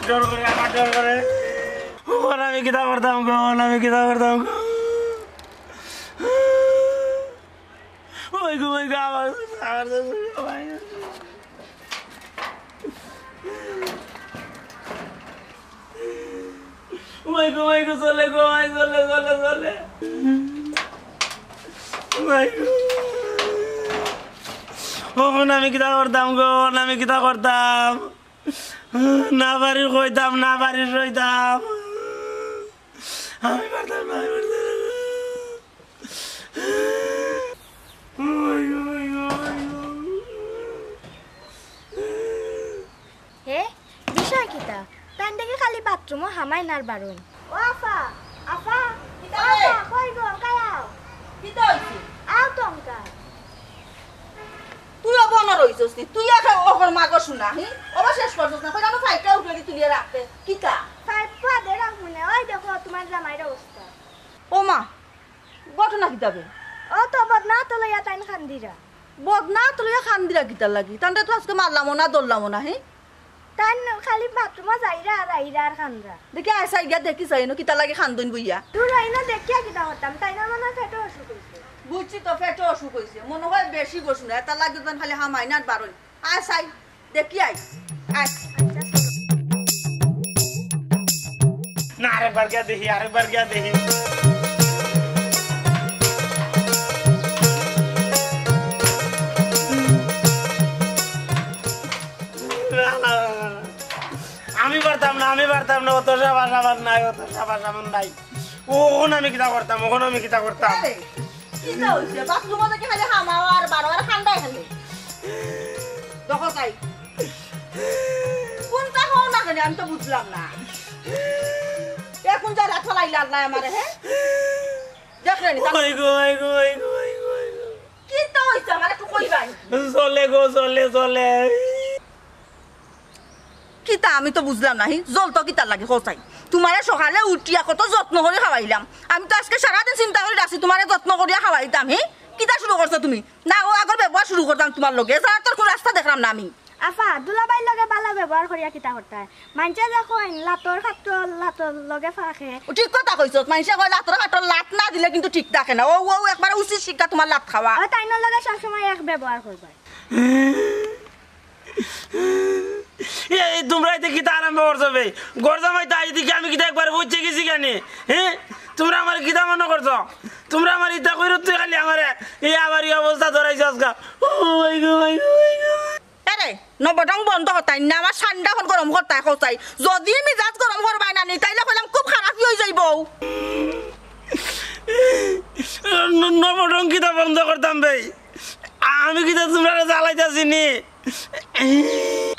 ডর করে ওর আমি কিতা করতাম গো আমি কিতা করতাম গো ওই গো আবার ওই গো চলে গো চলে আমি কিতা করতাম গো আমি কিতা করতাম না বাড়ির কইতাম না বাড়ির রইতাম আমি পারতাম না হে বিষয় কিতা তান দেখে খালি বাথরুমও হামাই নার বারুন ও আফা কিতা কই গো কায়াও কিতা হইছে আও তংকা তুইও বনর হইছস তুই আগে ওর মাগো শুনা হি ওবা শেষ করছস না কইরা ফাইটা উঠে তুলিয়ে রাখতে কিতা ফাইপা দে রাখুনে ওই দেখো তোমার জামাইর অবস্থা ও মা ঘটনা কিতাবে ও তো বদনা তো লইয়া তাইন খান্দিরা বদনা তুলিয়া খান্দিরা কিতা লাগি তানটা তো আজকে মারলাম না দললাম না হি তাইন খালি বাথরুমে যাইরা আর আইরা আর খান্দরা দেখি আইসা গিয়া দেখি চাইনো কিতা লাগে খান্দন বইয়া তুই আইনা দেখিয়া কিতা করতাম তাইনা মনে পেটো অসুখ হইছে বুঝছি তো পেটে অসুখ হইছে মনে হয় বেশি বসু না এটা লাগে তখন খালি হামাই না বারই আইসাই দেখি আই না আরেকবার গিয়া দেখি আমি পারতাম না অত সাবাস নাই ওখন আমি কিতা করতাম কিতা হইছে বাথরুমে দেখি খালি হামাও আর বারো আর ঠান্ডাই খালি দেখো চাই কোনটা হও না কেন আমি তো বুঝলাম না এখন যা রাত ফলাইলা আল্লাহ আমারে হে দেখলেন কিতা হইছে আমার একটু কইবাই চলে কিতা আমি তো বুঝলাম না জল তো কিতা লাগে হোসাই তোমারে সকালে উঠিয়া কত যত্ন করে খাওয়াইলাম আমি তো আজকে সারাদিন চিন্তা করে রাখছি তোমারে যত্ন করিয়া খাওয়াইতাম কিতা শুরু করছো তুমি না ও আগর ব্যবহার শুরু করতাম তোমার লগে যার তোর কোন রাস্তা দেখলাম না আমি আফা দুলাবাই লগে বালা ব্যবহার করিয়া কিতা করতায় মানছে দেখো লাতর খাটর লাতর লগে ফাঁকে ঠিক কথা কইছ মানুষে কয় লাতর খাটর লাত না দিলে কিন্তু ঠিক থাকে না ও একবার উচিত শিক্ষা তোমার লাত খাওয়া তাইনোর লগে সবসময় এক ব্যবহার করবা তোমরা কিতা আরম্ভ করছো ভাই গরজামাই তাই দিকে আমি কিতা একবার বুঝছে গেছি কেন হ্যাঁ তোমরা আমার কিতা মনে করছো তোমরা আমার ইতা কইরো তুই খালি আমারে এই আমার এই অবস্থা ধরাইছো আজকা আরে নবডং বন্ধ হতাই না আমার ঠান্ডা এখন গরম হতাই হতাই যদি মিজাজ গরম করবাই না নি তাইলে কইলাম খুব খারাপ হয়ে যাইব নবডং কিতা বন্ধ করতাম ভাই আমি কিতা তোমরা জ্বালাইতাছি নি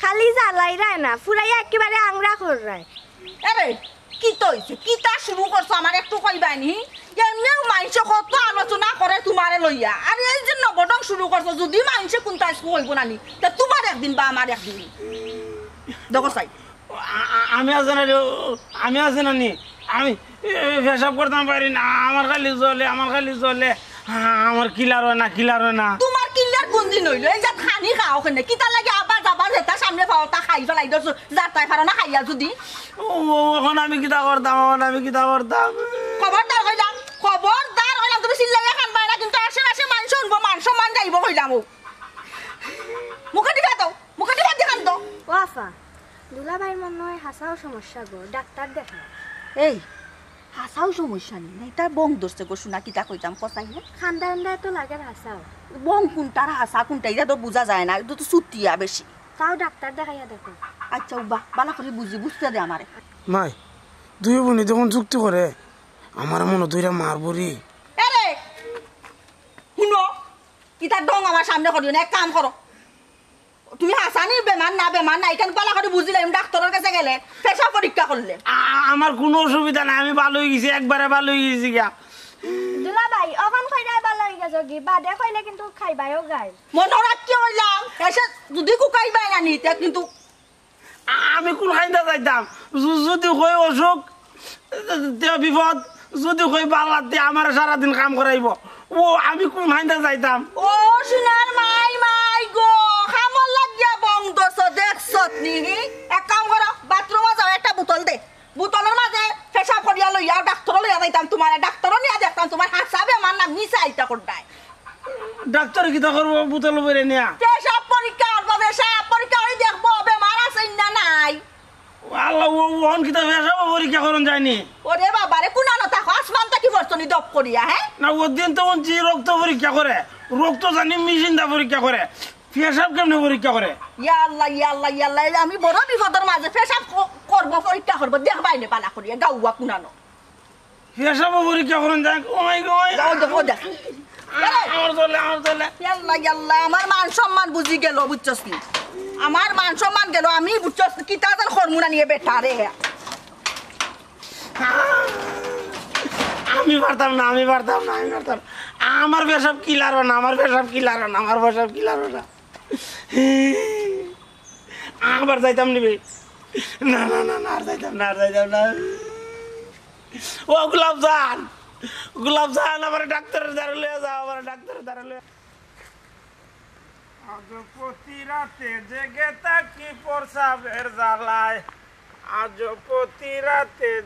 খালি জ্বালাই রায় না ফুরাইয়া একেবারে আংরা কররায় আরে কি তো হইছে কিতা শুরু করছো আমার একটু কইবাই নি এমনিও মানুষ কত আলোচনা করে তোমারে লইয়া আর এই যে নবডং শুরু করছো যদি মানুষ কোনটা কইব না নি তা তোমার একদিন বা আমার একদিন দেখো চাই আমি আছে না নি আমি পেশাব করতাম পারি না আমার খালি জ্বলে আমার কিলার হয় না তোমার কিলার কোন দিন হইলো এই যে খানি খাও ওখানে কিতা লাগে আবার যাবার যেটা সামনে পাও তা খাই ফেলাই দছ যার তাই ফারো না খাইয়া যদি এখন আমি কিতা করতাম খবরদার কইলাম তুমি চিল্লাইয়া খানবাই না কিন্তু আশেপাশে মানুষ শুনবো মান সম্মান যাইব কইলাম মুখে দিবা দেখান তো ও আফা দুলাবাইর মনে হয় হাসাও সমস্যা গো ডাক্তার দেখা এই হাসাও সমস্যা নেই না এটা বং ধরছে গো শোনা কিতা কইতাম কসাই না খান্দা তো লাগে হাসাও বং কোনটার হাসা কোনটা এটা তো বোঝা যায় না এটা তো সুতিয়া বেশি তাও ডাক্তার দেখাইয়া দেখো আচ্ছা উবা বালা করে বুঝতে দে আমারে মাই দুই বোনে যখন যুক্তি করে আমার মনে দুইটা মারবরি আরে শুনো কিতা ডং আমার সামনে করিও না এক কাম করো তুমি হাসানি বেমান না এখান পালা করে বুঝিলাম ডাক্তারের কাছে গেলে পেশা পরীক্ষা করলে আমার কোনো অসুবিধা নাই আমি ভালো হয়ে গেছি একবারে ভালো হয়ে গেছি গা দুলাবাই অখন কইরাই ভালো হয়ে গেছে কি বাদে কইলে কিন্তু খাইবাইও গাই মনে রাখতে হইলাম এসে যদি কুকাইবাই না নিতে কিন্তু আমি কোন খাইতে যাইতাম যদি হয় অসুখ বিপদ যদি হয় বালাতে আমার সারাদিন কাম করাইব ও আমি কোন খাইতে যাইতাম ও সোনার মাই গো খামল লাগিয়া বং দছ দেখছত নি এক কাম করো বাথরুমে যাও বোতল দে বোতলের মাঝে পেশাব করিয়া লইয়া ডাক্তার লইয়া যাইতাম তোমার ডাক্তারও নিয়ে দেখতাম তোমার হাসাবে আমার নাম নিচে আইতা করতাই ডাক্তার কি করবো বোতল বেড়ে নিয়া পেশাব পরীক্ষা করবো পেশাব পরীক্ষা করে দেখবো বেমার আছে না নাই আল্লাহ ওহন কি পেশাব পরীক্ষা করুন যায়নি ওরে বাবারে কোনানো থাকো আসমানটা কি বর্তনি দপ করিয়া হ্যাঁ না ওদিন তো রক্ত পরীক্ষা করে রক্ত জানি মেশিনটা পরীক্ষা করে পেশাব কেমনে পরীক্ষা করে ইয়াল্লা আমি বড় বিপদের মাঝে পেশাব করবো পরীক্ষা করবো দেখবাই নে পালা করিয়া গাউয়া কোনানো পেশাব পরীক্ষা করুন যাক ওমাই গোমাই দেখো দেখ আমার চলে ইয়াল্লা আমার মান সম্মান বুঝি গেল বুঝছস নি আমার মান সম্মান গেল আমি বুঝছস কিতা যেন হরমোনা নিয়ে বেটা রে আমি পারতাম না আমার পেশাব কিলারো না আমার পেশাব কিলারো না আবার যাইতাম নিবে না আর যাইতাম না ও গোলাপ জান আমার ডাক্তারের দ্বারা লইয়া যাও আজ প্রতি রাতে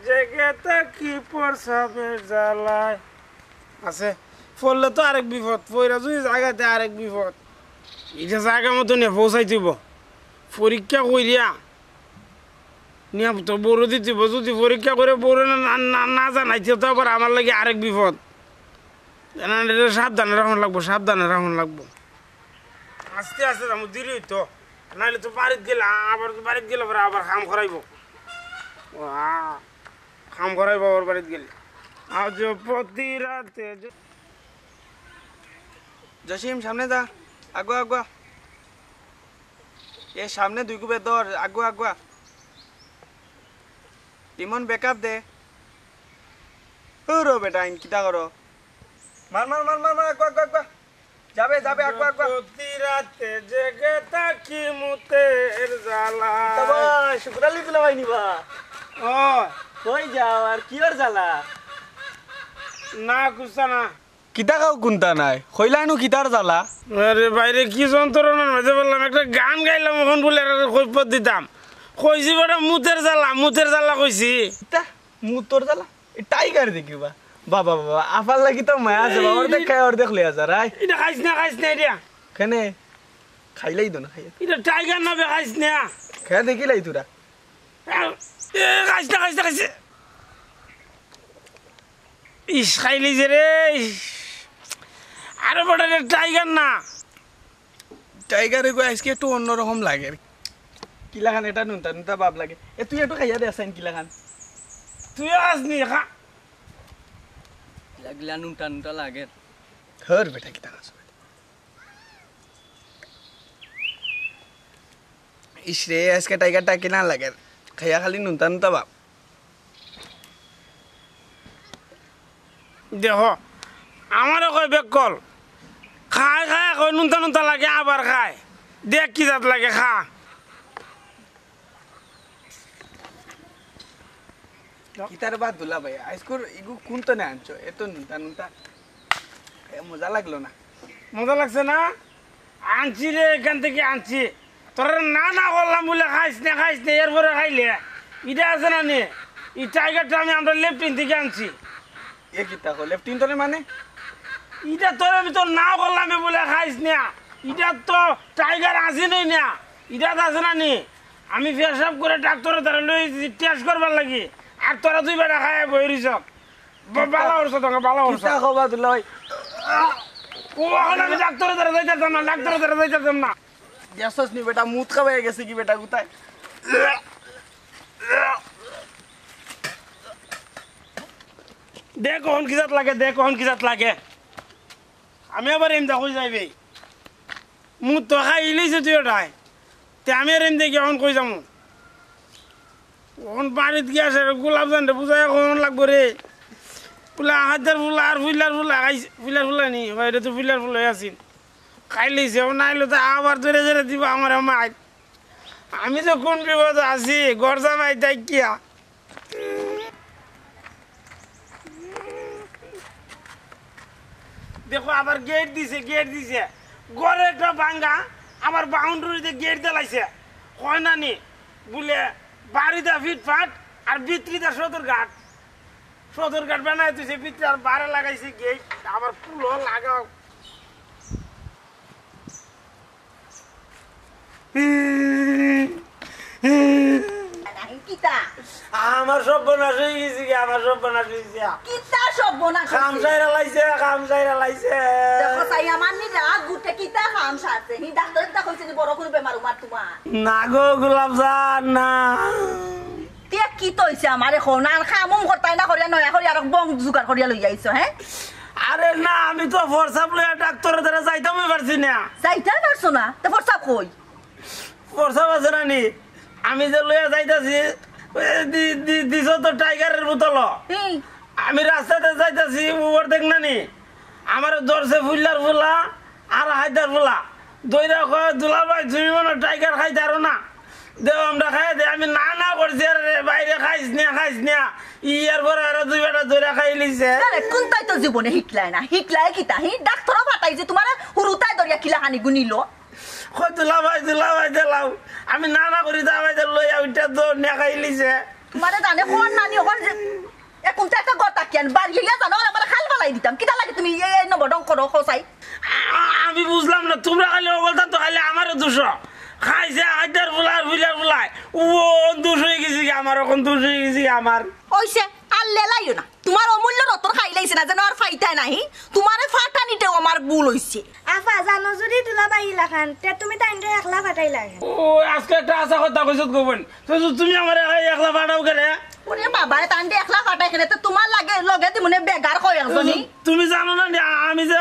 জেগে থাকি প্রসাবের জ্বালায় আছে পড়লে তো আরেক বিপদ পয়রা যদি জায়গাতে আরেক বিপদ এটা জায়গা মতো নিয়ে পৌঁছাই দিব পরীক্ষা করিয়া নিয়ে তো বড় দিতে যদি পরীক্ষা করে বড় না জানাইতে তো আবার আমার লাগে আরেক বিপদ সাবধানে রাখুন লাগবো আস্তে যাবো দিলি তো নাহলে তো বাড়িতে গেলে আবার কাম করাইবো আবার বাড়িতে গেলে আজ প্রতি রাতে জসিম সামনে যা আগুয়া এ সামনে 2 কুবে ধর আগুয়া ইমন ব্যাকআপ দে ওরো বেটা ইন কিটা করো মার আগুয়া যাবে আগুয়া প্রতি রাতে জেগে থাকি মুতের জ্বালা তবে শুকরালি তুলা ভাই নিবা ও কই যাও আর কি আর জ্বালা না কুস্তা না কিতা কাও কোনটা নাই কইলাইনো কিতার জ্বালা আরে বাইরে কি যন্ত্রণার মাঝে বললাম একটা গান গাইলাম এখন বলে কৈফত দিতাম কইছি বেটা মুতের জ্বালা কইছি তা মুতর জ্বালা এ টাইগার দেখিবা বাবা আফার লাগি তো মায়া আছে বাবার দেখায় আর দেখলে আজারাই এটা খাইছ না এটা কেনে খাইলাই তো না খাই এটা টাইগার না খাইছ না খেয়ে দেখিলাই তোরা খাইছে ইস খাইলি যে রে আরে বড় টাইগার না টাইগারে গো আজকে একটু অন্যরকম লাগে কিলাখান এটা নুনতা বাপ লাগে এ তুই একটু খাইয়া দে আসাইন কিলাখান তুই আসনি খা লাগলা নুনটা লাগে হর বেটা কিতা খাস ইসরে আজকে টাইগারটা কিনা লাগে খাইয়া খালি নুনতা বাপ দেখো আমারও কয় বেকল খায় কয় নুনতা লাগে আবার খায় দেখ কি জাত লাগে খা কিতার বাদ দুলা ভাই আজকুর ইগু কোনটা নে আনছো এত নুনতা মজা লাগলো না মজা লাগছে না আনছি রে এখান থেকে আনছি তোর না করলাম বলে খাইস না এরপরে খাইলে এটা আছে না নে এই টাইগারটা আমরা লেফটিন থেকে আনছি এ কিতা কো লেফটিনটরে মানে এটা তোর আমি তোর না করলাম বলে খাইস না এটা তো টাইগার আসি নই না এটা আছে না নি আমি পেশাব করে ডাক্তারের দ্বারা লই টেস্ট করবার লাগি আর তোরা 2 বেটা খায় বইরিস বালা ওরছ তোকে বালা ওরছ কিতা কবা দুলা ভাই ও এখন আমি ডাক্তারের দ্বারা যাইতাম না দেখছস নি বেটা মুত খাওয়া গেছে কি বেটা গুতায় দেখ কখন কি জাত লাগে আমি আবার এম দেখো যাইবে মুখ তো খাই ইলিছে তুই ওটাই তে আমি আর এম দেখি এখন কই যাবো ওখান বাড়িত গিয়ে আসে গোলাপ জানতে বুঝাই কখন লাগবো রে ফুলা হাজার ফুলা আর ফুলার নি এটা তো ফুলার ফুল হয়ে আসিন খাই লিছে ও নাইলে তো আবার ধরে দিব আমার মাই আমি তো কোন বিপদ আছি ঘর জামাই তাই কিয়া দেখো আবার গেট দিছে ঘরে একটা ভাঙ্গা আমার বাউন্ডারিতে গেট দিলাইছে হয় না নি বলে বাড়িতে ফিটফাট আর বিত্রিটা সদরঘাট বানাই তুই বিত্রি আর বারে লাগাইছে গেট আবার পুলো লাগাও কিতা আমার সব বনাশ হয়ে গেছে কি আমার সব বনাশ হয়েছে কিতা সব বনা খাম সাইরা লাইছে দেখো তাই আমার নি রাত গুটে কিতা খাম সারছে হি ডাক্তার তা কইছে নি বড় করে বেমার উমার তোমার না গো গোলাপজান না তে কি তইছে আমার এখন আর খামুম করতাই না করিয়া নয়া করিয়া আর বং জুগার করিয়া লই আইছো হ্যাঁ আরে না আমি তো ফরসাপ লইয়া ডাক্তারের দ্বারা যাইতামই পারছি না যাইতা পারছো না তে ফরসা কই ফরসাপ আছে না নি আমি যে লইয়া যাইতাছি দিছো তো টাইগারের বোতল আমি রাস্তাতে যাইতাছি ওর দেখ না নি আমার ধরছে ফুল্লার ফুলা আর হায়দার ফুলা দইরা কয় দুলা ভাই তুমি মনে টাইগার খাইতে আরো না দেও আমরা খাই দে আমি না করছি আর বাইরে খাইস না ইয়ার পরে আরো দুই বেটা ধরে খাই লিছে আরে কোনটাই তো জীবনে হিকলাই না হিকলাই কিতা হি ডাক্তারও ফাটাইছে তোমার হুরুতাই দরিয়া কিলা হানি গুনিলো কয় দুলা ভাই দিলাও আমি না করি দা ভাই লইয়া ওইটা তো নে খাই লিছে তোমারে জানে কোন নানি কোন এখন তো একটা গতা কেন বাড়িয়া জানো আবার খাল বালাই দিতাম কিতা লাগে তুমি এই নবডং করো খসাই আমি বুঝলাম না তোমরা খালি বলতা তো খালি আমারও দোষ খাইছে হাইদার ফুলার ফুলাই ও দোষ হয়ে গেছি আমার এখন দোষ হয়ে গেছি আমার ওইছে আর লেলাইও না তোমার অমূল্য রতন খাই লাইছে না যেন আর ফাইতাই নাই তোমারে ফাটানিতেও আমার ভুল হইছে আফা জানো যদি দুলাভাই লাখান তে তুমি তাইনরে একলা ফাটাই লাগে ও আজকে একটা আশা কথা কইছত গোবন তুমি আমার একলা ফাটাও করে ওরে বাবা তান্ডে একলা ফাটাই কেনে তো তোমার লাগে লগে দিমনে বেগার কই একজনি তুমি জানো না আমি যে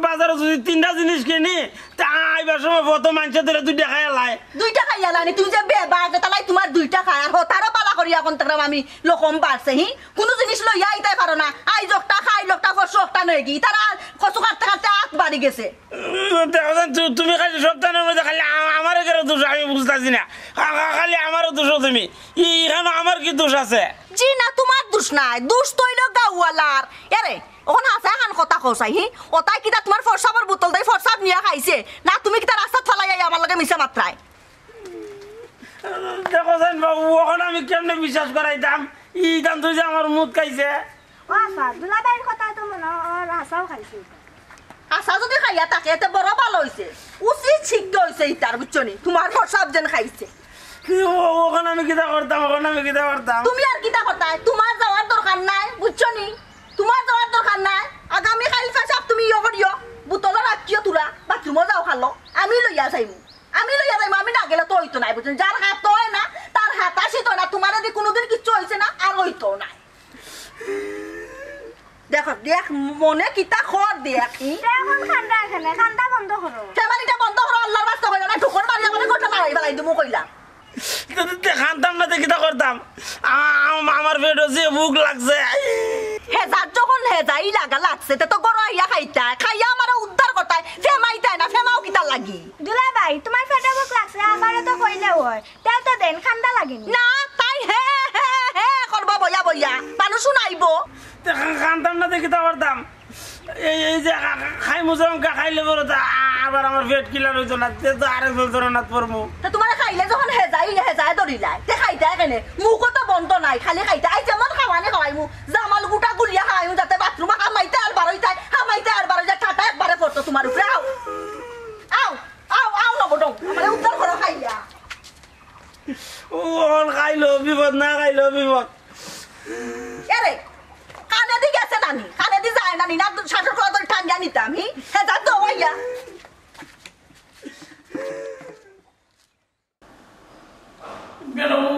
বাজারে যদি তিনটা জিনিস কিনি তা আইবার সময় প্রথম মানুষের ধরে দুইটা খাই লাই দুইটা খাইয়া লানি তুমি যে বেবা তালাই তোমার দুইটা খায় আর হতারও পালা করি এখন তাকরাম আমি লোকম বাড়ছে হি কোন জিনিস লইয়া আইতাই পারো না আই জকটা খাই লোকটা ফসু একটা নয় কি তারা কচু কাটতে কাটতে আত বাড়ি গেছে তুমি খালি সপ্তাহের মধ্যে খালি আমারও কেন দোষ আমি বুঝতেছি না খালি আমারও দোষ তুমি এখানে আমার কি দোষ আছে জি না তোমার দোষ নাই দোষ তৈল গাওয়ালার এরে ওখান হাসা খান কথা কসাই হি ওটাই কিতা তোমার ফরসাবর বোতল দেই ফরসাব নিয়া খাইছে না তুমি কিতা রাস্তা ফালাই আমার লগে মিছা মাত্রায় দেখো জান বাবু ওখানে আমি কেমনে বিশ্বাস করাইতাম ই দাম তুই যে আমার মুখ খাইছে ও আফা দুলাভাইয়ের কথা তো মনে হয় হাসাও খাইছে আসা যদি খাইয়া তাকে এতে বড় ভালো হইছে উচিত শিগ্য হইছে ইতার বুঝছনি তোমার ফরসাব যেন খাইছে ওখানে আমি কিতা করতাম তুমি আর কিতা কথা তোমার যাওয়ার দরকার নাই বুঝছনি তোমার যাওয়ার দরকার নাই আগামী কাল ফেসাব তুমি ইয়ে করিও বোতল রাখিও তোরা বাথরুমও যাও খালো আমি লইয়া যাইমু আমি না গেলে তো হইতো নাই বুঝছেন যার হাত হয় না তার হাত আসিত না তোমার যদি কোনোদিন কিচ্ছু হয়েছে না আর হইতো নাই দেখো দেখ মনে কিতা খর দেখ এখন খান্দা এখানে খান্দা বন্ধ করো ফ্যামিলিটা বন্ধ করো আল্লাহর বাস্তা কইলা না ঠুকর মারি আমাকে কথা মারাই ফেলাই দিমু কইলা খানতাম না কিতা করতাম আমার পেটে যে ভুক লাগছে হেজার যখন হেজাই লাগা লাগছে তো গরো আইয়া খাইয়া আমার উদ্ধার করতাই ফেমাইতাই না ফেমাও কিতা লাগি দুলাভাই তোমার পেটে ভোক লাগছে আমারে তো কইলেও হয় তেও তো দেন খান্দা লাগেনি না তাই হে করবা বইয়া মানুষ শুনাইবো খানতাম না কিতা করতাম এই যে খাই মুজম খাইলে বলো আবার আমার পেট কিলার হইতো না তে তো আরেক যন্ত্রণাত পড়বো তো তোমার খাইলে যখন হেজাই ধরিলাই তে খাইতে কেনে মুখও তো বন্ধ নাই খালি খাইতে আই যেমন খাওয়াইমু জামাল গুটা গুলিয়া খাওয়াইমু যাতে বাথরুমে হামাইতে আর বারোই যায় ঠাটা একবারে পড়তো তোমার উপরে আও নবডং আমারে উদ্ধার করো খাইয়া ও খাইলো বিপদ না খাইলো বিপদ এরে কানে দি গেছে নানি কানে দি যায় নানি না শাশুর করে ধরে টাঙ্গিয়া নিতাম হেজার তো হইয়া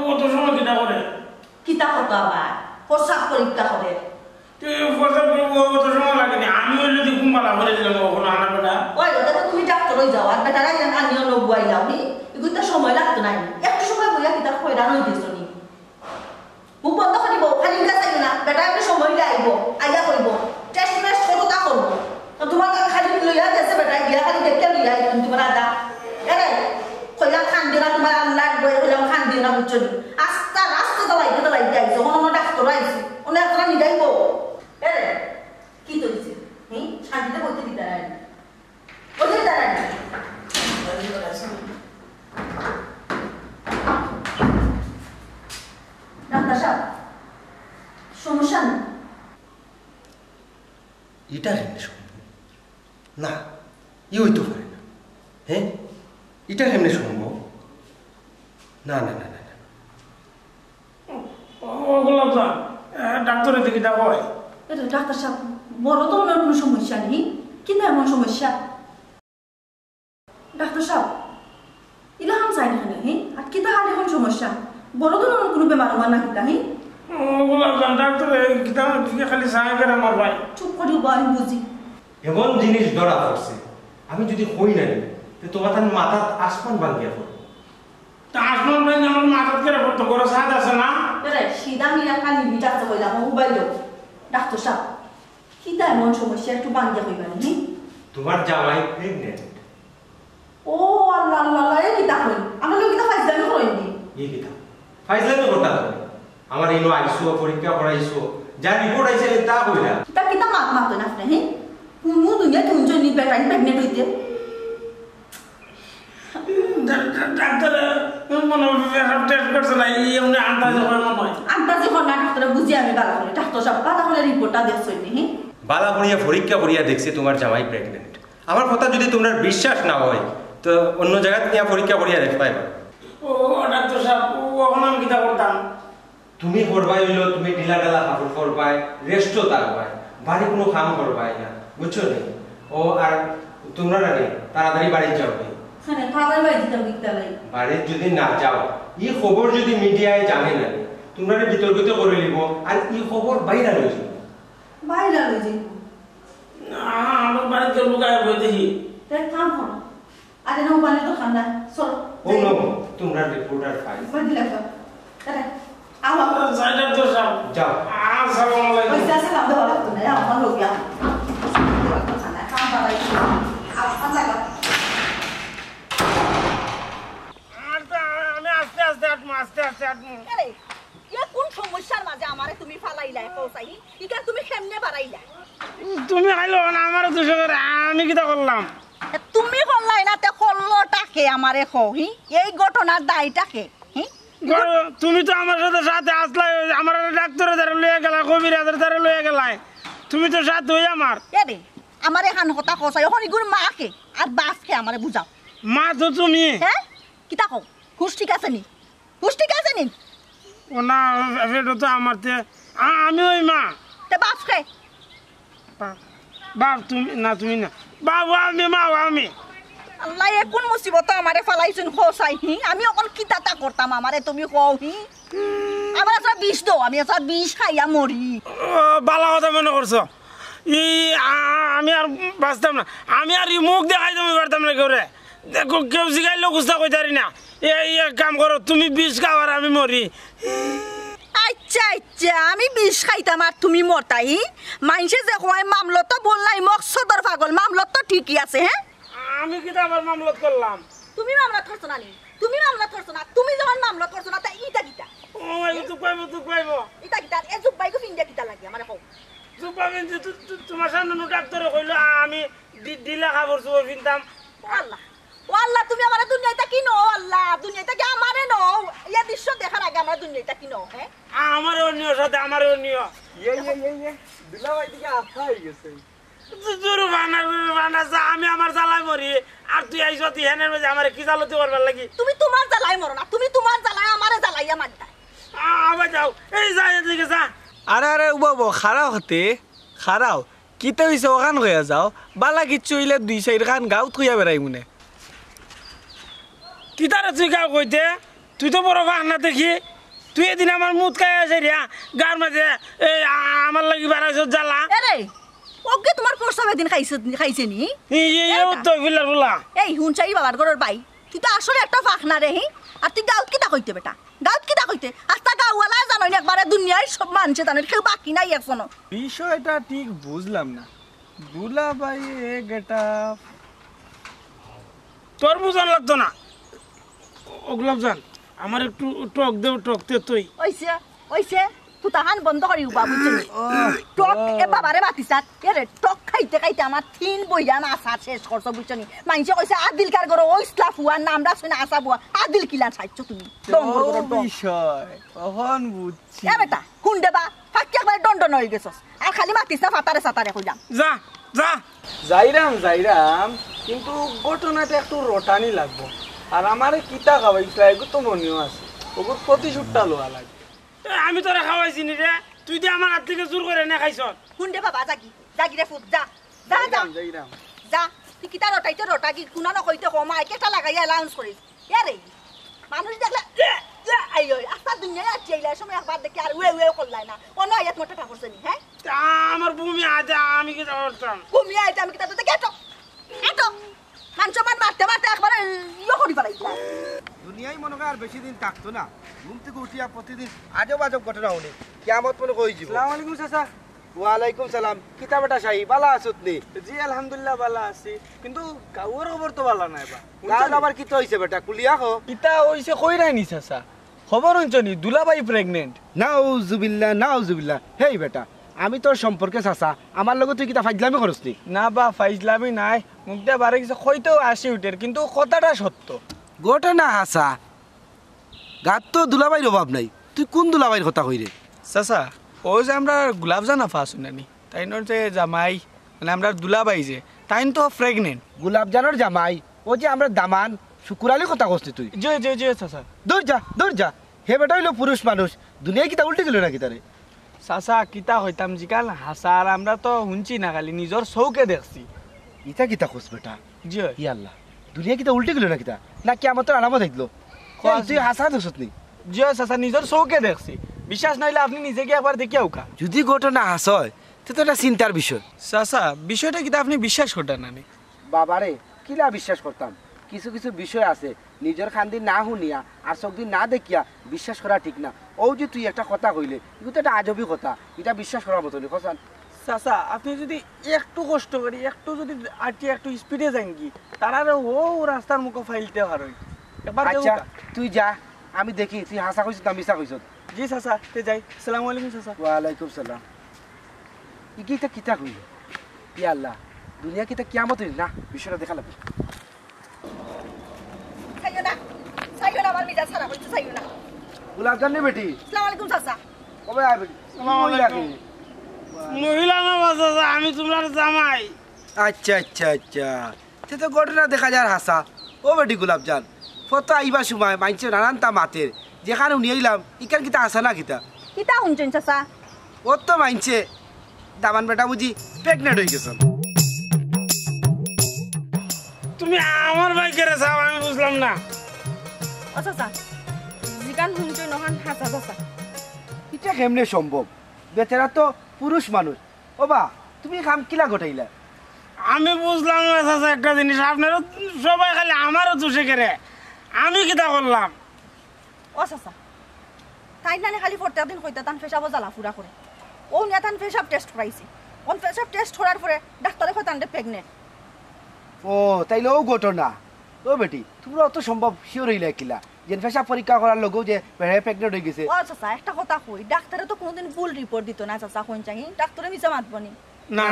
কত সময় কিতা করে কিতা করতো আবার প্রসাব পরীক্ষা করে কত সময় লাগেনি আমি যদি ঘুমালা ভরে দিলাম ওখানে আনা বেটা ওই ওটা তো তুমি ডাক্তার হয়ে যাও আর বেটারা আনিও নবুয়াই যাও নি এগুলো সময় লাগতো না একটু সময় বইয়া কিতা খয়রান হইতেছ নি মুখ বন্ধ করিব খালি গাছ আইব না বেটা একটু সময় আইব আইয়া কইব টেস্ট কতটা করব তোমার খালি লইয়া গেছে বেটা গিয়া খালি দেখতে লইয়া তোমার আদা এরে কইলা খান দিনা তোমার আল্লাহ কইলাম খান দিনা বুঝছো আস্তা দলাই আইছো কোনো ডাক্তার আইছে ওনে একটা নিদাইব এরে কি তৈছে শান্তিতে বলতে দিতে নাই বলতে দাঁড়ান ডাক্তার সাহেব এটা কেমনে সম্ভব না ই হইতে পারে না হ্যাঁ এটা কেমনে সম্ভব না না না না গোলাপজান ডাক্তারের দিকে যাবো ডাক্তার সাহেব বড় তো ওনার কোনো সমস্যা নেই কিন্তু এমন সমস্যা ডাক্তার সাহেব ইলা হাম চাই না হ্যাঁ আর কিতা হার এখন সমস্যা বড় তো ওনার কোনো বেমার হওয়ার না কিতা হ্যাঁ গোলাপজান ডাক্তারের দিকে খালি সাহায্য করে আমার ভাই চুপ করি বা আমি বুঝি এমন জিনিস ধরা পড়ছে আমি যদি হই নাই তো তোমার তার মাথা আসমান ভাঙ্গিয়া পড়ো তা আসমান ভাই আমার মাথা করে পড়তো বড় সাদ আছে না রে সিধা মিরা কালি বিটাতে কইলা মোবাইল ডাক্তার সাহেব কিতা এমন সমস্যা একটু বাঙ্গিয়া কইবা নি তোমার জামাই প্রেগনেন্ট ও আল্লাহ আল্লাহ এই কিতা কই আমরা লোক কিতা ফাইজলামি কইনি এই কিতা ফাইজলামি করতা তুমি আমার ইনো আইসো পরীক্ষা করাইছো যা রিপোর্ট আইছে তা কইরা তা কিতা মাত মাত না আপনি হ্যাঁ কুমু দুনিয়া কোন জন্য বেটাই প্রেগনেন্ট হইতে ডাক্তার মনে হয় টেস্ট করছে না এই এমনি আন্দাজে হয় মনে হয় আন্দাজে কোন না ডাক্তার বুঝি আমি বালা করে ডাক্তার সাহেব বালা করে রিপোর্টটা দেখছই নি বালা করিয়া পরীক্ষা করিয়া দেখছে তোমার জামাই প্রেগনেন্ট আমার কথা যদি তোমার বিশ্বাস না হয় তো অন্য জায়গা থেকে পরীক্ষা করিয়া দেখতে পাইবা ও ডাক্তার সাহেব ওখানে আমি কিতা করতাম তুমি করবাই হইলো তুমি ঢিলা ঢালা কাপড় করবাই রেস্টও থাকবাই বাড়ি কোনো কাম করবাই না বুঝছো নি ও আর তোমরা না তাড়াতাড়ি বাড়ি যাবে হ্যাঁ তাড়াতাড়ি বাড়ি দিতে বিকতে লাই বাড়ি যদি না যাও এই খবর যদি মিডিয়ায় জানে না তোমরা বিতর্কিত করে নিব আর এই খবর বাইরে লই যাব বাইরে লই যাই আমার বাড়িতে লুকায় বই দেখি দেখ কাম করো আরে না বাড়ি তো খানা চল ও নো তোমরা রিপোর্টার ফাইল বাড়ি দিলা আরে আলো যাই ডাক্তার সাহেব যাও আসসালামু আলাইকুম ওই সাথে লাভ দেওয়া লাগতো না আমার লোক ইয়া খানা কাম বাড়াই আচ্ছা আমি আস্তে আস্তে আটমু আরে ইয়া কোন সমস্যার মাঝে আমারে তুমি ফালাইলা পৌঁছাই ইকা তুমি কেমনে বাড়াইলা তুমি আইলো না আমার দুশো করে আমি কিতা করলাম তুমি করলাই না তে করলোটাকে আমারে কহি এই ঘটনার দায়টাকে তুমি তো আমার সাথে সাথে আসলাই আমার ডাক্তারের দ্বারা লইয়া গেলা কবিরাজের দ্বারা লইয়া গেলাই তুমি তো সাথে হই আমার এরে আমার এখান কথা কসাই হরিগুর মাকে আর বাসকে আমারে বুঝাও মা তো তুমি হ্যাঁ কিতা কও হুশ ঠিক আছে নি হুশ ঠিক আছে নি ও না এটা তো আমার আমি ওই মা তে বাসকে বাপ তুমি না তুমি না বাবু আমি মা আমি আল্লাহ কোন মুসিবত আমারে ফালাইছুন খোসাই হি আমি অকল কিতাটা করতাম আমারে তুমি কও হি আমার আসলে বিষ দাও আমি আসলে বিষ খাইয়া মরি বালা কথা মনে করছো আমি আর বাঁচতাম না আমি আর মুখ দেখাই তুমি পারতাম না কেউ রে দেখো কেউ শিখাইলেও গুস্তা কইতারি না এই এক কাম করো তুমি বিষ খাও আর আমি মরি আচ্ছা আচ্ছা আমি বিষ খাইতাম আর তুমি মরতাই মাইনসে যে কয় মামলত তো বললাই মকসদর পাগল মামলত তো ঠিকই আছে হ্যাঁ আমি কিন্তু আবার মামলত করলাম তুমি মামলা করছো না নি তুমি মামলা করছো না তুমি যখন মামলা করছো না তা ইটা কিটা ও তুই পাইবো ইটা কিটা এ জুব বাইকো ফিন্ডিয়া কিটা লাগে আমারে কও তুই পাবেন যে তোমার সামনে ডাক্তারে কইলো আমি দিলা খাবার চুবো ফিনতাম আল্লাহ ও আল্লাহ তুমি আমারে দুনিয়াটা কি নো আল্লাহ দুনিয়াটা কি আমারে নো ইয়া দৃশ্য দেখার আগে আমার দুনিয়াটা কি নো হ্যাঁ আমার অন্য সাথে আমার অন্য দিলা ভাই দিকে আফা হয়ে গেছে আমি আমার জ্বালাই মরি আর তুই আইস তুই হেনের মাঝে আমার কি জ্বালতি করবার লাগি তুমি তোমার জ্বালাই মরো না তুমি তোমার জ্বালাই আমারে জ্বালাইয়া মারতা আবার যাও এই যা এদিকে যা আরে উবাবো খারাও হতে খারাও কিতে হইছে ওখান হইয়া যাও বালা কিচ্ছু হইলে 2-4 খান গাঁত খুইয়া বেড়াই মনে কি তারা তুই গাও কইতে তুই তো বড় ভাগ না দেখি তুই এদিন আমার মুখ খাই আছে রিয়া গার মাঝে এই আমার লাগি বাড়াইছ জ্বালা আরে ওকে তোমার প্রস্তাব দিন খাইছে নি তো ফিলার ফুলা এই হুনচাই বাবার ঘরের বাই তুই তো আসলে একটা ফাঁক না রে আর তুই গাঁত কিতা কইতে বেটা গাঁত কিতা কইতে আস্তা গাওয়ালা জানো না একবারে দুনিয়ার সব মানুষে জানে কেউ বাকি নাই এখনো বিষয়টা ঠিক বুঝলাম না দুলা ভাই এ গেটা তোর বুঝান লাগতো না ওগুলাম জান আমার একটু টক দেও টকতে তুই ওইছে ওইছে ফুটাহান বন্ধ করি উবা বুঝছিস টক এ বাবারে মাতিসাত এরে টক খাইতে খাইতে আমার 3 বইয়া না আসা শেষ করছো বুঝছনি মাইনছে কইছে আদিল কার গরো ওই স্লাফ হুয়া নামরা শুনে আসা বুয়া আদিল কিলা ছাইছো তুমি ডঙ্গর গরো বিষয় তখন বুঝছি এ বেটা হুন দেবা ফাক্কি একবার দন্ড নই গেছস আর খালি মাতিস না ফাতারে সাতারে কইলাম যা যা যাইরাম কিন্তু ঘটনাটা একটু রটানি লাগবো আর আমারে কিতা খাওয়াইছিল এগু তো মনেও আছে ওগুর প্রতিশোধটা লওয়া লাগবে আমি তোরা খাওয়াইছি নি রে তুই দিয়ে আমার হাত থেকে জোর করে নে খাইছ শুনতে বাবা জাগি জাগি রে ফুট যা যা যা যাইরাম যা তুই কিতা রটাইতে রটাগি কুনা নকইতে কমা একটা লাগাইয়া অ্যালাউন্স করিস রে মানুষ দেখলে আইও আস্তা দুনিয়া আছে এইলা সময় একবার দেখি আর উয়ে উয়ে করলাই না অন্য আয়াত মোটা ঠাকুর শুনি হ্যাঁ আমার ভূমি আজ আমি কি করতাম তুমি আইতা আমি কিতা তো গেটো এটো মানসমান মারতে মারতে একবার ইয়ে করি ফেলাইলা দুনিয়ায় মনে হয় আর বেশি দিন থাকতো না ঘুম থেকে উঠিয়া প্রতিদিন আজব আজব ঘটনা শুনি কিয়ামত মনে কই যাব আসসালামু আলাইকুম চাচা ওয়ালাইকুম সালাম কিতা বেটা শাহি বালা আছত নি জি আলহামদুলিল্লাহ ভালো আছি কিন্তু কাউর খবর তো ভালো নাই বা কাজ আবার কিতা হইছে বেটা কুলিয়া খো ইতা হইছে কইরাই নি চাচা খবর হইছনি দুলাভাই প্রেগনেন্ট নাউজুবিল্লাহ হেই বেটা আমি তোর সম্পর্কে চাচা আমার লগে তুই কিতা ফাজলামি করছ নি না বা ফাইজলামি নাই মুখ দিয়ে বারে কিছু কইতেও আসি উঠের কিন্তু কথাটা সত্য ঘটনা হাসা গাত তো দুলাভাইর অভাব নাই তুই কোন দুলাভাইর কথা কই রে চাচা ও যে আমরা গোলাপজান আফা শুনানি তাই যে জামাই মানে আমরা দুলাভাই যে তাই তো প্রেগনেন্ট গোলাপজানোর জামাই ও যে আমরা দামান শুকুরালি কথা কইছিস তুই জয় জয় জয় চাচা দূর যা হে বেটা হইলো পুরুষ মানুষ দুনিয়ায় কিতা উল্টে গেল না কিতারে চাচা কিতা হইতাম জিকাল হাসার আমরা তো শুনছি না খালি নিজের চৌকে দেখছি ইতা কিতা খোঁজ বেটা জয় ই আল্লাহ দুনিয়া কিতা উল্টে গেল না কিতা না কি আমার তোর আলামত দেখলো তুই হাসা দেখছত নি জয় চাচা নিজের চৌকে দেখছি বিশ্বাস নাইলে আপনি নিজে গিয়ে একবার দেখি আউকা যদি ঘটনা হাস হয় তো এটা চিন্তার বিষয় চাচা বিষয়টা কিতা আপনি বিশ্বাস করতেন না বাবারে কিলা বিশ্বাস করতাম কিছু কিছু বিষয় আছে নিজের খান্দি না শুনিয়া আর চোখদি না দেখিয়া বিশ্বাস করা ঠিক না ও যে তুই একটা কথা কইলে কিন্তু এটা আজবি কথা এটা বিশ্বাস করার মতো নেই খসান চাচা আপনি যদি একটু কষ্ট করি একটু যদি আটি একটু স্পিডে যান কি তারা ও রাস্তার মুখে ফাইলতে পারো একবার আচ্ছা তুই যা আমি দেখি তুই হাসা কইছ না মিছা কইছ জি চাচা তে যাই আসসালামু আলাইকুম চাচা ওয়ালাইকুম সালাম ইটা কিতা কইল ই আল্লাহ দুনিয়া কিতা কিয়ামত হইল না বিষয়টা দেখা লাগবে সাইও না আমার মিজা সারা কইতে সাইও না গোলাপ জান নে বেটি আসসালামু আলাইকুম চাচা কবে আয় বেটি মহিলা না বাচ্চা আমি তোমার জামাই আচ্ছা তে তো ঘটনা দেখা যায় হাসা ও বেটি গোলাপ জান ফটো আইবা সময় মাইনছে নানানটা মাতের যেখানে উনি আইলাম ইকান কিতা আসা না কিতা কিতা শুনছেন চাচা ও তো মাইনছে দামান বেটা বুঝি প্রেগনেন্ট হয়ে গেছেন তুমি আমার ভাইকে রে চাও আমি বুঝলাম না ও চাচা জিকান শুনছো নহান হাসা চাচা এটা কেমনে সম্ভব বেচারা তো পুরুষ মানুষ ও বা তুমি কাম কিলা ঘটাইলা আমি বুঝলাম না চাচা একটা জিনিস আপনারা সবাই খালি আমারও দোষে কেড়ে আমি কিতা করলাম ও চাচা তাই নানি খালি ফোরটা দিন কইতা তান পেশাব জ্বালা ফুরা করে ও নিয়া তান পেশাব টেস্ট করাইছি ওন পেশাব টেস্ট করার পরে ডাক্তারে কয় তান্ডে প্রেগনেন্ট ও তাইলে ও ঘটনা ও বেটি তোমরা অত সম্ভব শিওর হইলা কিলা যে পেশা পরীক্ষা করার লগেও যে প্রেগনেন্ট হয়ে গেছে ও চাচা একটা কথা কই ডাক্তারে তো কোনোদিন ভুল রিপোর্ট দিত না চাচা কোন চাই ডাক্তারে মিছা মাতবনি না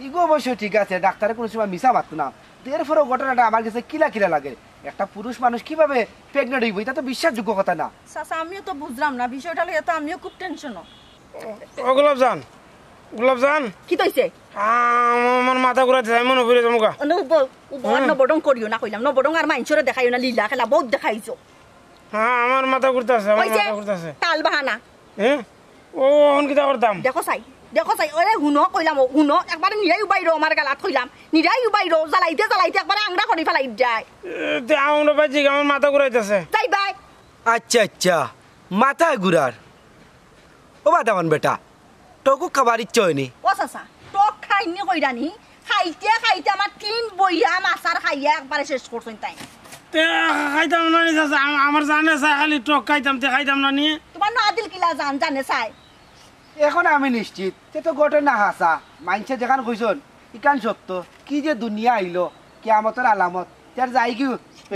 ইগো অবশ্য ঠিক আছে ডাক্তারে কোনো সময় মিশা মারতো না এরপরেও ঘটনাটা আমার কাছে কিলা লাগে একটা পুরুষ মানুষ কিভাবে প্রেগনেন্ট হইব এটা তো বিশ্বাসযোগ্য কথা না চাচা আমিও তো বুঝলাম না বিষয়টা লইয়া তো আমিও খুব টেনশন ও গোলাপজান কি তইছে আমার মাথা ঘুরাইতে চাই মনে পড়ে তোমাকে নবডং করিও না কইলাম নবডং আর মাইনছরে দেখাইও না লীলা খেলা বহুত দেখাইছো হ্যাঁ আমার মাথা ঘুরতেছে তাল বাহানা হ্যাঁ ও অন কিতা করতাম দেখো চাই ওরে হুনো কইলাম হুনো একবার নিরাই উবাইরো আমার গালাত কইলাম নিরাই উবাইরো জ্বালাইতে একবার আংড়া করি ফেলাই যায় আমরা পাইছি আমার মাথা ঘুরাইতেছে যাই বাই আচ্ছা মাথায় ঘুরার ও বাদামান বেটা তোকে খাবার ইচ্ছে হয়নি ও চাচা টক খাইনি কইরানি খাইতে আমার 3 বইয়া মাছার খাইয়া একবারে শেষ করছেন তাই খাইতাম না চাচা আমার জানে চাই খালি টক খাইতাম খাইতাম না নিয়ে তোমার না আদিল কিলা জানে চাই এখন আমি নিশ্চিত যে তো ঘটনা হাসা মাইনছে যেখান কইছন ইকান সত্য কি যে দুনিয়া আইলো কিয়ামতের আলামত তার যাই কি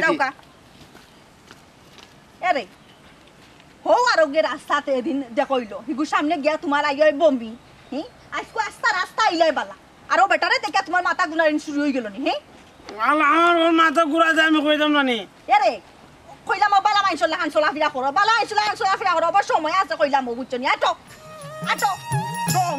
যাওকা এরে হো আরোগ্যের রাস্তাতে এদিন দেখইলো হিগু সামনে গিয়া তোমার আইয় বম্বি হি আজকে রাস্তা আইলাই বালা আরো বেটারে দেখে তোমার মাথা গুনারিন শুরু হই গেল নি হি আমার মাথা ঘুরা যায় আমি কইতাম না নি এরে কইলাম বালা মাইছলা হানছলা ফিরা করো বালা হানছলা ফিরা করো অবশ্য সময় আছে কইলাম বুঝছনি আটো রং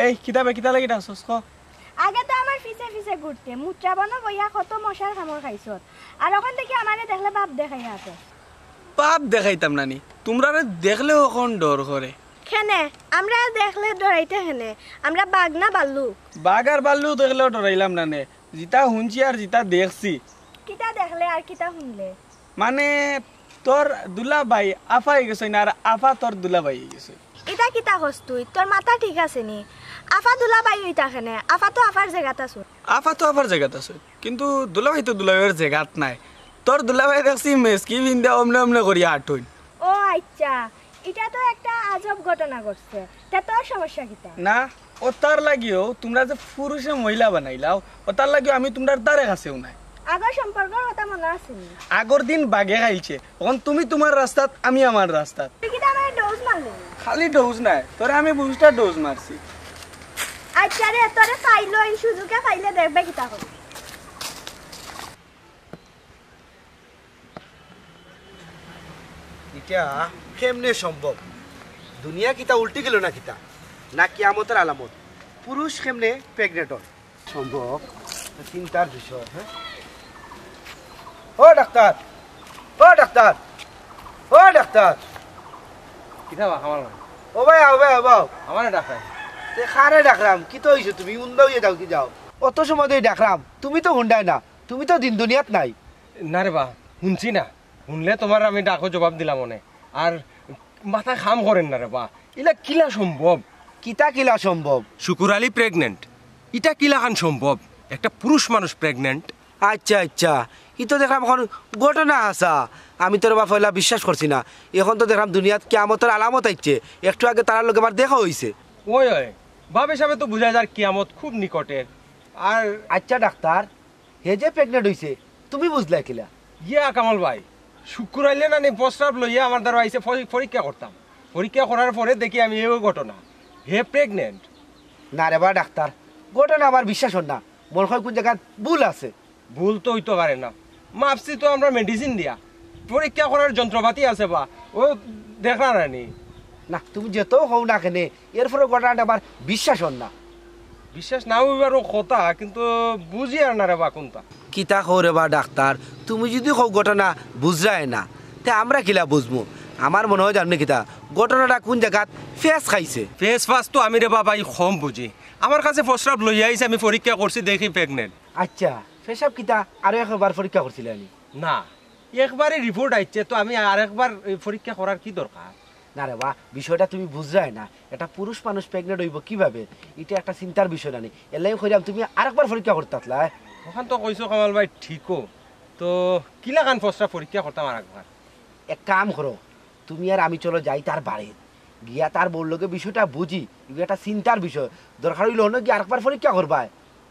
এই কিতাবে কিতা লাগি ডাকছস ক আগে তো আমার পিছে পিছে ঘুরতে মুত্রাবনো বইয়া কত মশার কামড় খাইছ আর ওখান থেকে আমারে দেখলে বাপ দেখাই আছে পাপ দেখাইতাম নানি তোমরা দেখলেও এখন ডর করে খেনে আমরা দেখলে ডরাইতে হেনে আমরা বাঘ না বাল্লুক বাঘ আর বাল্লু দেখলেও ডরাইলাম না নে যেটা শুনছি আর যেটা দেখছি কিতা দেখলে আর কিতা শুনলে মানে তোর দুলা ভাই আফা হয়ে গেছে না আর আফা তোর দুলা ভাই হয়ে গেছে এটা কিতা হস তুই তোর মাথা ঠিক আছে নি আফা দুলা বাই হইতা খেনে আফা তো আফার জায়গাত আছো আফা তো আফার জায়গাত আছে কিন্তু দুলা ভাই তো দুলা ভাইয়ের জায়গাত নাই তোর দুলা ভাই দেখছি মেসকি বিন্দা অমনে অমনে করিয়া আটুন ও আচ্ছা এটা তো একটা আজব ঘটনা ঘটছে তা তোর সমস্যা কিতা না ও তার লাগিও তোমরা যে পুরুষে মহিলা বানাইলাও ও তার লাগিও আমি তোমরা দ্বারে কাছেও নাই আগর সম্পর্কের কথা মনে আছে নি আগর দিন বাগে খাইছে এখন তুমি তোমার রাস্তাত আমি আমার রাস্তাত তুই কিতা আমার ডোজ মারলি খালি ডোজ নাই তোরে আমি বুঝটা ডোজ মারছি আচ্ছা রে তোরে পাইলো এই সুযোগে পাইলে দেখবে কিতা করি এটা কেমনে সম্ভব দুনিয়া কিতা উল্টি গেল না কিতা না কিয়ামতের আলামত পুরুষ কেমনে প্রেগনেন্ট হয় সম্ভব চিন্তার বিষয় হ্যাঁ ও ডাক্তার ও ডাক্তার ও ডাক্তার কিতা বা আমার ভাই ও ভাই আও ভাই আও আমার ডাকাই তে খারে ডাকলাম কি তো হইছো তুমি উন্দাও ইয়ে দাও কি যাও অত সময় ধরে ডাকলাম তুমি তো হুন্ডাই না তুমি তো দিন দুনিয়াত নাই না রে বা শুনছি না শুনলে তোমার আমি ডাকো জবাব দিলাম মনে আর মাথা খাম করেন না রে বা ইলা কিলা সম্ভব কিতা কিলা সম্ভব শুকুর আলী প্রেগনেন্ট এটা কিলা খান সম্ভব একটা পুরুষ মানুষ প্রেগনেন্ট আচ্ছা আচ্ছা ই তো দেখলাম এখন ঘটনা আসা আমি তোর বা পয়লা বিশ্বাস করছি না এখন তো দেখলাম দুনিয়াত কিয়ামতের আলামত আইছে একটু আগে তার লোক আমার দেখা হইছে ওই ওই ভাবে সাবে তো বুঝা যায় কিয়ামত খুব নিকটের আর আচ্ছা ডাক্তার হে যে প্রেগনেন্ট হইছে তুমি বুঝলা কিলা ইয়া কামাল ভাই শুকুর আইলে না প্রস্রাব লইয়া আমার দ্বারা আইসে পরীক্ষা করতাম পরীক্ষা করার পরে দেখি আমি এই ঘটনা হে প্রেগনেন্ট না রে বা ডাক্তার ঘটনা আমার বিশ্বাস হন না মনে হয় কোন জায়গায় ভুল আছে ভুল তো হইতে পারে না মাপছি তো আমরা মেডিসিন দিয়া পরীক্ষা করার যন্ত্রপাতি আছে বা ও দেখা রানি না তুমি যেত হও না কেনে এরপরে ঘটনাটা আমার বিশ্বাস হন না বিশ্বাস না হইবারও কথা কিন্তু বুঝি আর না রে বা কোনটা কিতা হও রে বা ডাক্তার তুমি যদি হও ঘটনা বুঝরায় না তে আমরা কিলা বুঝবো আমার মনে হয় জানি কিতা ঘটনাটা কোন জায়গাত ফেস খাইছে ফেস ফাস তো আমি রে বাবা কম বুঝি আমার কাছে প্রস্রাব লইয়া আইছে আমি পরীক্ষা করছি দেখি প্রেগনেন্ট আচ্ছা পেশাব কিতা আরো একবার পরীক্ষা করছিলে আমি না একবারে রিপোর্ট আইছে তো আমি আরেকবার পরীক্ষা করার কি দরকার না রে বা বিষয়টা তুমি বুঝরাই না এটা পুরুষ মানুষ প্রেগনেন্ট হইব কিভাবে এটা একটা চিন্তার বিষয় না এলাই কইরাম তুমি আরেকবার পরীক্ষা করতে আসলা ওখান তো কইছো কামাল ভাই ঠিকও তো কিলা কান প্রস্রাব পরীক্ষা করতাম আরেকবার এক কাম করো তুমি আর আমি চলো যাই তার বাড়ি গিয়া তার বললোকে বিষয়টা বুঝি এটা একটা চিন্তার বিষয় দরকার হইল না কি আরেকবার পরীক্ষা করবা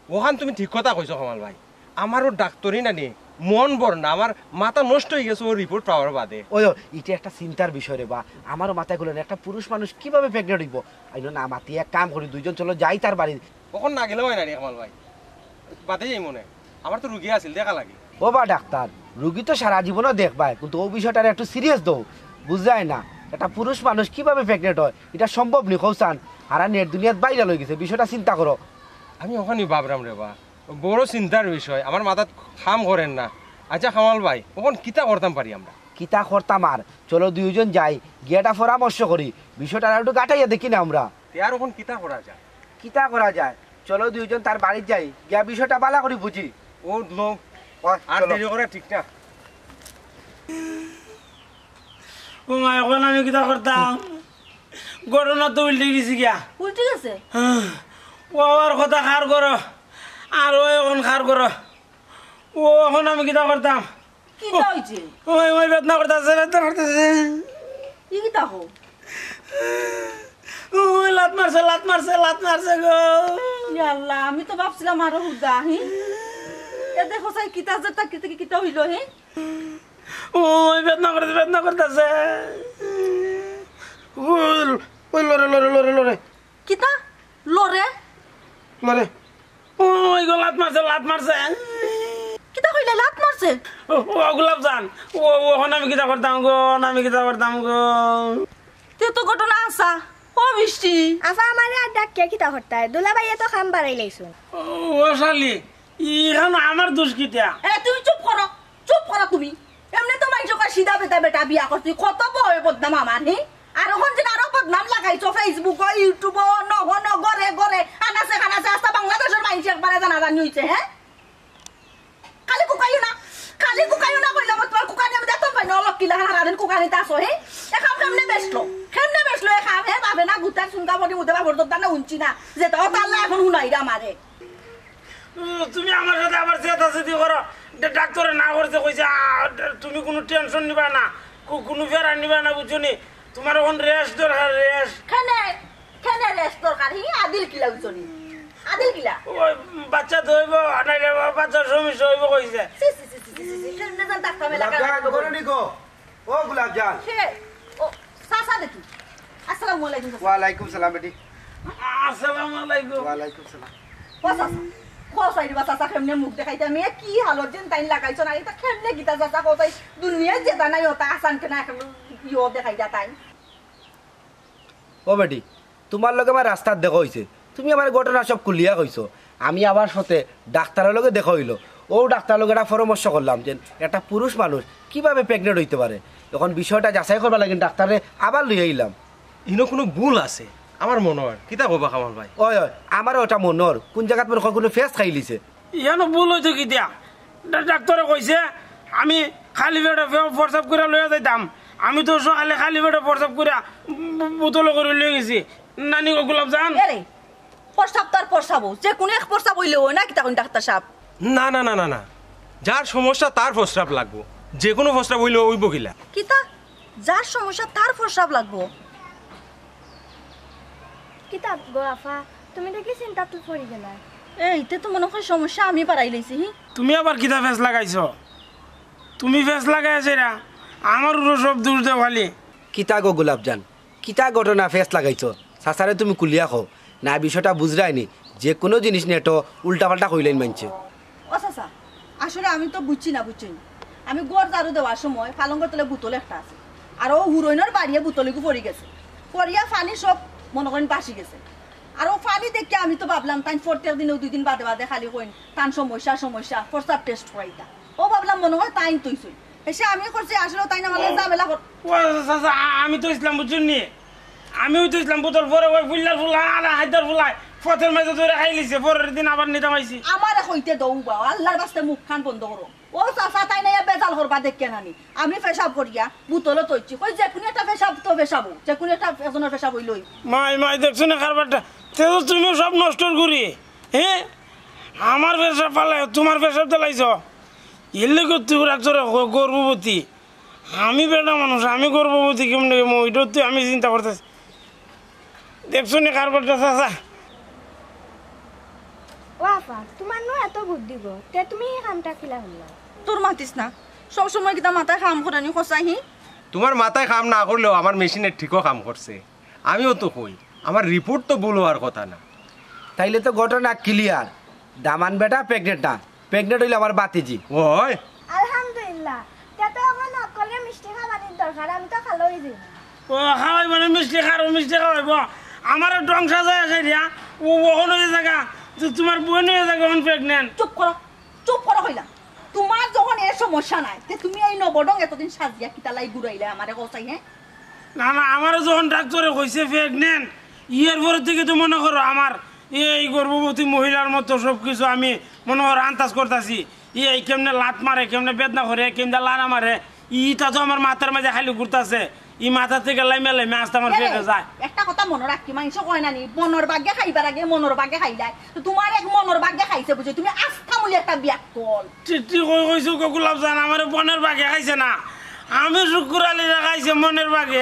ওখান তুমি ঠিক কথা কইছো কামাল ভাই আমারও ডাক্তারই না নে মন বর না আমার মাথা নষ্ট হয়ে গেছে ও রিপোর্ট পাওয়ার বাদে ওই এটা একটা চিন্তার বিষয় রে বা আমারও মাথায় গুলো একটা পুরুষ মানুষ কিভাবে প্রেগনেন্ট হইব আইনো না মাতি এক কাম করি দুইজন চলো যাই তার বাড়ি ওখান না গেলেও হয় না রে কামাল ভাই বাদে যাই মনে আমার তো রুগী আছিল দেখা লাগে ও বা ডাক্তার রুগী তো সারা জীবনও দেখবাই কিন্তু ও বিষয়টা একটু সিরিয়াস দো বুঝায় না একটা পুরুষ মানুষ কিভাবে প্রেগনেন্ট হয় এটা সম্ভব নি কৌসান আর নেট দুনিয়াত বাইরে লই গেছে বিষয়টা চিন্তা করো আমি ওখানে ভাবরাম রে বা বড় চিন্তার বিষয় আমার মাথাত খাম করেন না আচ্ছা কামাল ভাই ওখান কিতা করতাম পারি আমরা কিতা করতাম আর চলো দুইজন যাই গিয়েটা পরামর্শ করি বিষয়টা আর একটু গাটাইয়া দেখি না আমরা আর ওখান কিতা করা যায় কিতা করা যায় চলো দুইজন তার বাড়ি যাই গিয়া বিষয়টা বালা করি বুঝি ও লোক আর দেরি করে ঠিক না ও মা এখন আমি কিতা করতাম ঘটনা তো উল্টে গেছি গিয়া উল্টে গেছে ও আর কথা খার করো আর ও এখন খার করো ও এখন আমি কিতা করতাম কিটা হইছে ওই ওই বেদনা করতেছে ই কিটা হো ওই লাত মারছে গো আল্লাহ আমি তো ভাবছিলাম আরো হুদা হি এ দেখো সাই কিটা যেটা কিটা হইল হে ওই বেদনা করতেছে ওই লরে কিটা লরে ওই গো লাত মারছে কিটা কইলা লাত মারছে ও গোলাপ জান ও ওখানে আমি কিতা করতাম গো তে তো ঘটনা আসা ও বৃষ্টি আফা আমারে আর ডাক কে কিতা হরতায় দুলা ভাইয়ে তো খাম বাড়াই লাইছুন ও শালি এখন আমার দোষ কিটা তুমি চুপ করো তুমি এমনি তো মাইছো কা সিধা বেটা বিয়া করছি কত বয় বদনাম আমার হি আর এখন যে আরো বদনাম লাগাইছো ফেসবুক ইউটিউব নহন গরে আনাসে খানাসে আস্তা বাংলাদেশের মাইছে একবারে জানা জানি হইছে হ্যাঁ কালি কুকাইও না কইলাম তোমার কুকানি আমি দেখতে পাই না অলক কিলা হারাদিন কুকানি তা আসো হে এখাম কেমনে বেসলো এখাম হে ভাবে না গুতা সুনকা বডি মুদে বাবর দত্তা না উনছি না যে তো তাল্লা এখন হুনাইরা মারে তুমি আমার সাথে আবার চেতাচেতি করো ডাক্তারে না করতে কইছে তুমি কোনো টেনশন নিবা না কোনো ফেরা নিবা না বুঝছো নি তোমার এখন রেস্ট দরকার রেস্ট খেনে রেস্ট দরকার হি আদিল কিলা উচনি আদিল কিলা ওই বাচ্চা ধইব নাইলে বাচ্চার সমস্যা হইব কইছে খেনে জান ডাক্তার মেলা ও গোলাপ জান ও সাসা দেখি আসসালামু আলাইকুম ওয়ালাইকুম সালাম বেটি আসসালামু আলাইকুম ওয়ালাইকুম সালাম ও সাসা কোসাইরি বা সাসা কেমনে মুখ দেখাইতা মে কি হালত যেন তাই লাগাইছ না এটা কেমনে গিতা সাসা কোসাই দুনিয়া যেটা নাই ওটা আসান কেনা ইও দেখাইতা তাই ও বেটি তোমার লগে আমার রাস্তার দেখা হইছে তুমি আমার ঘটনা সব খুলিয়া কইছো আমি আবার সাথে ডাক্তারের লগে দেখা হইলো ও ডাক্তার লগে একটা পরামর্শ করলাম যে একটা পুরুষ মানুষ কিভাবে প্রেগনেন্ট হইতে পারে এখন বিষয়টা যাচাই করবা লাগে ডাক্তারে আবার লইয়া আইলাম ইনো কোনো ভুল আছে আমার মনে হয় কিতা কবা কামাল ভাই ওই আমারও ওটা মনর কোন জায়গাত মনে হয় কোনো ফেস খাই লিছে ইয়ানো ভুল হইতো কি দিয়া ডাক্তারে কইছে আমি খালি পেটে প্রস্রাব করে লইয়া যাইতাম আমি তো সকালে খালি পেটে প্রস্রাব করে বোতল করে লইয়া গেছি নানি গোলাপ জান এরে প্রস্তাব তার প্রস্তাব যে কোন এক প্রস্তাব হইলে হয় না কিতা কোন ডাক্তার সাহেব না যার সমস্যা তার প্রস্রাব লাগবো যে কোনো প্রস্রাব হইলে ওই বকিলা কিতা যার সমস্যা তার প্রস্তাব লাগবো কিতাব গো আফা তুমি দেখি চিন্তা তো পড়ি গেলা এইতে তো মনে হয় সমস্যা আমি বাড়াই লাইছি হি তুমি আবার কিতা ফেস লাগাইছ তুমি ফেস লাগাইছে রা আমার উপর সব দূর দে খালি কিতা গো গোলাপ জান কিতা ঘটনা ফেস লাগাইছো সাসারে তুমি কুলিয়া খো না বিষয়টা বুঝরাইনি যে কোনো জিনিস নিয়ে তো উল্টাপাল্টা কইলেন মানছে ও চাচা আসলে আমি তো বুঝছি না আমি গড় জারু দেওয়ার সময় পালঙ্গর তলে বোতল একটা আছে আর ও হুরইনের বাড়িয়ে বোতলিগু পড়ি গেছে পড়িয়া পানি সব মনে করেন বাসি গেছে আর ও পানি দেখে আমি তো ভাবলাম তাই প্রত্যেক দিনে 2 দিন বাদে খালি কইন তান সমস্যা প্রস্তাব টেস্ট করাইতা ও ভাবলাম মনে হয় তাই তুইছই এসে আমি করছি আসলে তাই না মানে ঝামেলা কর ও চাচা আমি তো ইসলাম বুঝুন নি আমিও তো ইসলাম বোতল পরে ওই ফুল্লার ফুলা আর হায়দার ফুলাই পথের মাঝে ধরে খাই লিছে পরের দিন আবার নিতে পাইছি আমারে কইতে দৌ বা আল্লাহর বাস্তে মুখ খান বন্ধ করো ও চাচা তাই না বেজাল করবা দেখে নানি আমি পেশাব করিয়া বোতলে তৈছি কই যে কোনো একটা পেশাব তো পেশাবো যে কোনো একটা একজনের পেশাব হইলই মাই দেখছো না কারবারটা তে তো তুমি সব নষ্ট করি হ্যাঁ আমার পেশাব পালে তোমার পেশাব চালাইছ এলে করতে রাখছো গর্ভবতী আমি বেটা মানুষ আমি গর্ভবতী কেমন ওইটা তো আমি চিন্তা করতেছি দেখছো না কারবারটা চাচা ও আফা তোমার নো এত বুদ্ধি গো তে তুমি এই কামটা কিলা হল্লা তোর মাতিস না সব সময় কিতা মাথায় কাম করানি কষাহি তোমার মাথায় কাম না করলেও আমার মেশিনে ঠিকও কাম করছে আমিও তো কই আমার রিপোর্ট তো ভুল হওয়ার কথা না তাইলে তো ঘটনা ক্লিয়ার দামান বেটা প্রেগনেন্ট হইলে আমার বাতিজি ওই আলহামদুলিল্লাহ তে তো আমার নকলে মিষ্টি খাবারের দরকার আমি তো খালোই দিই ও খাওয়াই মানে মিষ্টি খাওয়াইব আমার ডংসা যায় আছে রিয়া ও ওখান হয়ে জায়গা তোমার বোন হয়ে জায়গা প্রেগনেন্ট চুপ করো কইলা তোমার যখন এর সমস্যা নাই তে তুমি এই নবডং এতদিন সাজিয়া কিতা লাই ঘুরাইলে আমারে কষাই হ্যাঁ না আমারও যখন ডাক্তারে কইছে প্রেগনেন্ট ইয়ের পরে থেকে তো মনে করো আমার এই গর্ভবতী মহিলার মতো সব কিছু আমি মনে করো আন্দাজ করতেছি এই কেমনে লাত মারে কেমনে বেদনা করে কেমনে লাড়া মারে ইটা তো আমার মাথার মাঝে খালি ঘুরতেছে ই মাথা থেকে লাইমে আসতে আমার পেটে যায় একটা কথা মনে রাখি মানুষ কয় নানি মনের ভাগ্যে খাইবার আগে মনের ভাগ্যে খাইলাই তো তোমার এক মনের ভাগ্যে খাইছে বুঝে তুমি আস্থামূলি একটা বিয়াকল ঠিক কইছো গোলাপ জান আমার বনের বাগে খাইছে না আমি শুকুর আলী খাইছে মনের বাগে